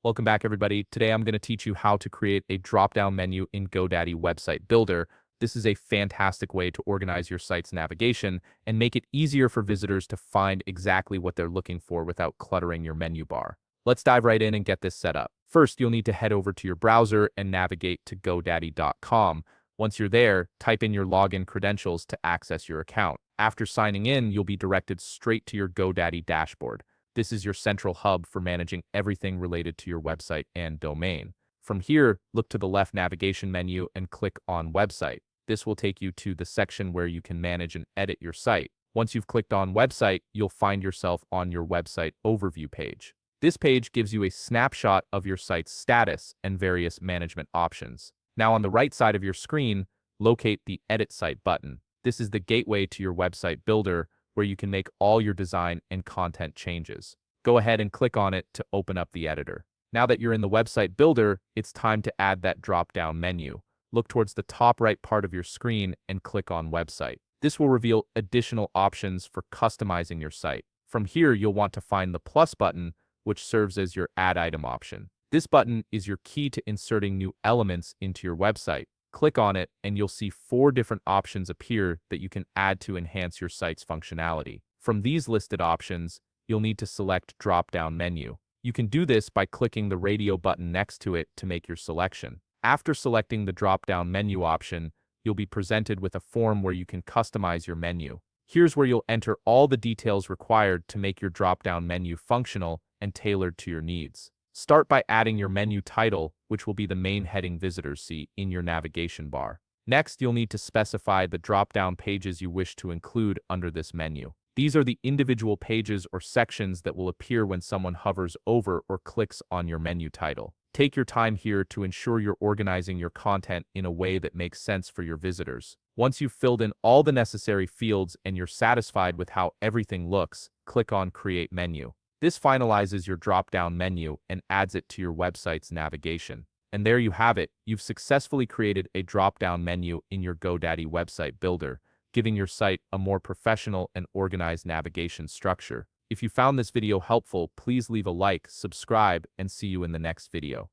Welcome back, everybody. Today I'm going to teach you how to create a drop-down menu in Godaddy Website Builder. This is a fantastic way to organize your site's navigation and make it easier for visitors to find exactly what they're looking for without cluttering your menu bar. Let's dive right in and get this set up. First, you'll need to head over to your browser and navigate to godaddy.com. Once you're there, type in your login credentials to access your account. After signing in, you'll be directed straight to your Godaddy dashboard. This is your central hub for managing everything related to your website and domain. From here, look to the left navigation menu and click on Website. This will take you to the section where you can manage and edit your site. Once you've clicked on Website, you'll find yourself on your website overview page. This page gives you a snapshot of your site's status and various management options. Now on the right side of your screen, locate the Edit Site button. This is the gateway to your website builder, where you can make all your design and content changes. Go ahead and click on it to open up the editor. Now that you're in the website builder, it's time to add that drop-down menu. Look towards the top right part of your screen and click on Website. This will reveal additional options for customizing your site. From here, you'll want to find the plus button, which serves as your add item option. This button is your key to inserting new elements into your website. Click on it and you'll see 4 different options appear that you can add to enhance your site's functionality. From these listed options, you'll need to select drop-down menu. You can do this by clicking the radio button next to it to make your selection. After selecting the drop-down menu option, you'll be presented with a form where you can customize your menu. Here's where you'll enter all the details required to make your drop-down menu functional and tailored to your needs. Start by adding your menu title, which will be the main heading visitors see in your navigation bar. Next, you'll need to specify the drop-down pages you wish to include under this menu. These are the individual pages or sections that will appear when someone hovers over or clicks on your menu title. Take your time here to ensure you're organizing your content in a way that makes sense for your visitors. Once you've filled in all the necessary fields and you're satisfied with how everything looks, click on Create Menu. This finalizes your drop-down menu and adds it to your website's navigation. And there you have it. You've successfully created a drop-down menu in your Godaddy website builder, giving your site a more professional and organized navigation structure. If you found this video helpful, please leave a like, subscribe, and see you in the next video.